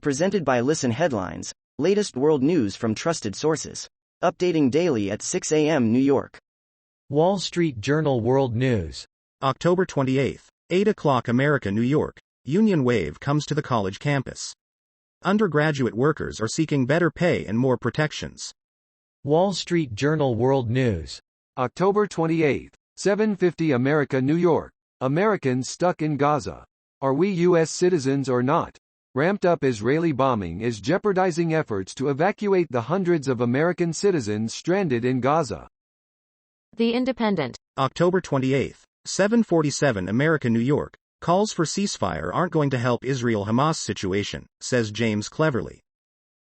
Presented by Listen Headlines, latest world news from trusted sources. Updating daily at 6 a.m. New York. Wall Street Journal World News. October 28, 8 o'clock America, New York. Union wave comes to the college campus. Undergraduate workers are seeking better pay and more protections. Wall Street Journal World News. October 28, 7:50 America, New York. Americans stuck in Gaza. Are we U.S. citizens or not? Ramped-up Israeli bombing is jeopardizing efforts to evacuate the hundreds of American citizens stranded in Gaza. The Independent. October 28, 7:47 America, New York. Calls for ceasefire aren't going to help Israel-Hamas situation, says James Cleverly.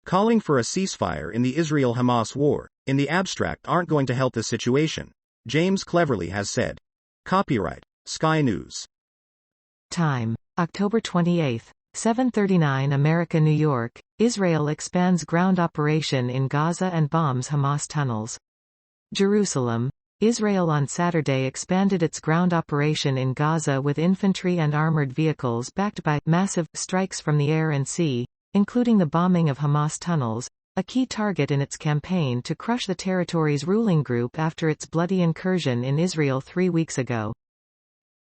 Calling for a ceasefire in the Israel-Hamas war, in the abstract, aren't going to help the situation, James Cleverly has said. Copyright Sky News. Time, October 28, 7:39 America, New York. Israel expands ground operation in Gaza and bombs Hamas tunnels. Jerusalem. Israel on Saturday expanded its ground operation in Gaza with infantry and armored vehicles backed by massive strikes from the air and sea, including the bombing of Hamas tunnels, a key target in its campaign to crush the territory's ruling group after its bloody incursion in Israel 3 weeks ago.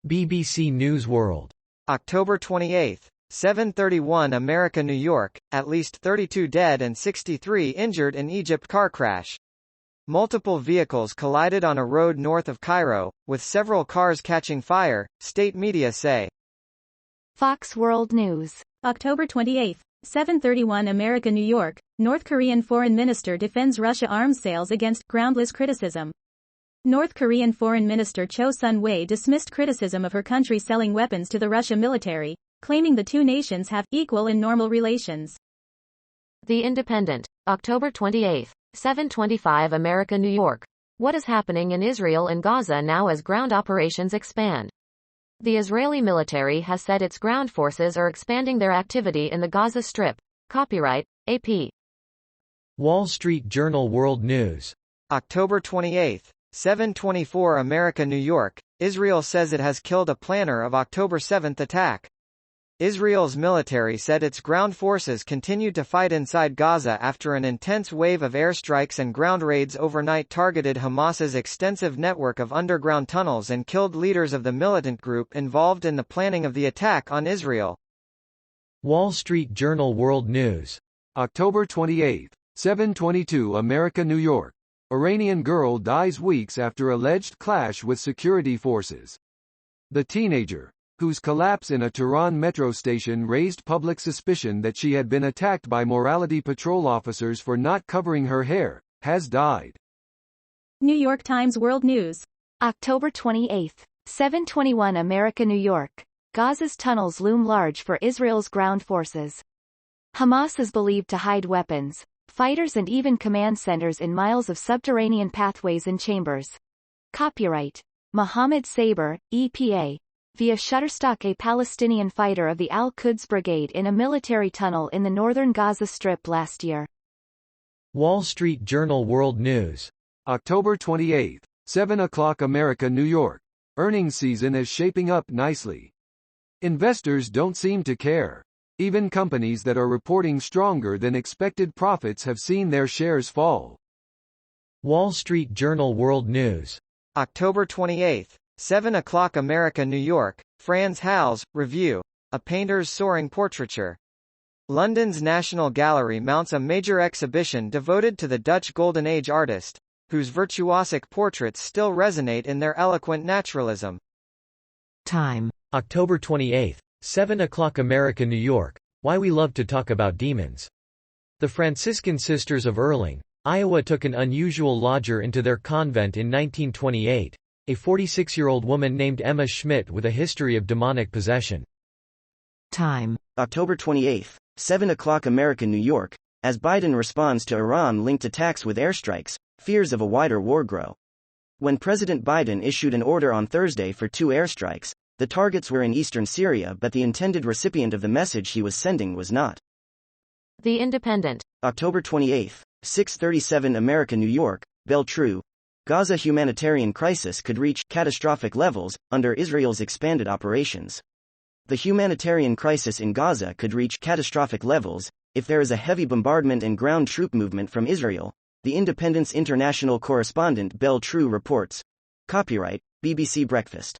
BBC News World. October 28, 7:31 America, New York. At least 32 dead and 63 injured in Egypt car crash. Multiple vehicles collided on a road north of Cairo, with several cars catching fire, state media say. Fox World News. October 28, 7:31 America, New York. North Korean foreign minister defends Russia arms sales against groundless criticism. North Korean Foreign Minister Cho Sun-wei dismissed criticism of her country selling weapons to the Russia military, claiming the two nations have equal and normal relations. The Independent. October 28, 7:25 America, New York. What is happening in Israel and Gaza now as ground operations expand? The Israeli military has said its ground forces are expanding their activity in the Gaza Strip. Copyright AP. Wall Street Journal World News. October 28, 7:24 America, New York. Israel says it has killed a planner of October 7 attack. Israel's military said its ground forces continued to fight inside Gaza after an intense wave of airstrikes and ground raids overnight targeted Hamas's extensive network of underground tunnels and killed leaders of the militant group involved in the planning of the attack on Israel. Wall Street Journal World News. October 28, 7:22 America, New York. Iranian girl dies weeks after alleged clash with security forces. The teenager, whose collapse in a Tehran metro station raised public suspicion that she had been attacked by morality patrol officers for not covering her hair, has died. New York Times World News. October 28, 7:21 America, New York. Gaza's tunnels loom large for Israel's ground forces. Hamas is believed to hide weapons, fighters and even command centers in miles of subterranean pathways and chambers. Copyright Mohammed Saber, EPA. Via Shutterstock, a Palestinian fighter of the Al-Quds Brigade in a military tunnel in the northern Gaza Strip last year. Wall Street Journal World News. October 28, 7 o'clock America, New York. Earnings season is shaping up nicely. Investors don't seem to care. Even companies that are reporting stronger than expected profits have seen their shares fall. Wall Street Journal World News. October 28, 7 o'clock America, New York. Franz Hals, Review. A painter's soaring portraiture. London's National Gallery mounts a major exhibition devoted to the Dutch Golden Age artist, whose virtuosic portraits still resonate in their eloquent naturalism. Time, October 28, 7 o'clock America, New York. Why we love to talk about demons. The Franciscan Sisters of Erling, Iowa took an unusual lodger into their convent in 1928, a 46-year-old woman named Emma Schmidt with a history of demonic possession. Time, October 28, 7 o'clock America, New York. As Biden responds to Iran-linked attacks with airstrikes, fears of a wider war grow. When President Biden issued an order on Thursday for 2 airstrikes, the targets were in eastern Syria, but the intended recipient of the message he was sending was not. The Independent. October 28, 6:37 America, New York. Beltrue. Gaza humanitarian crisis could reach catastrophic levels under Israel's expanded operations. The humanitarian crisis in Gaza could reach catastrophic levels if there is a heavy bombardment and ground troop movement from Israel, the Independence International correspondent Belle True reports. Copyright BBC Breakfast.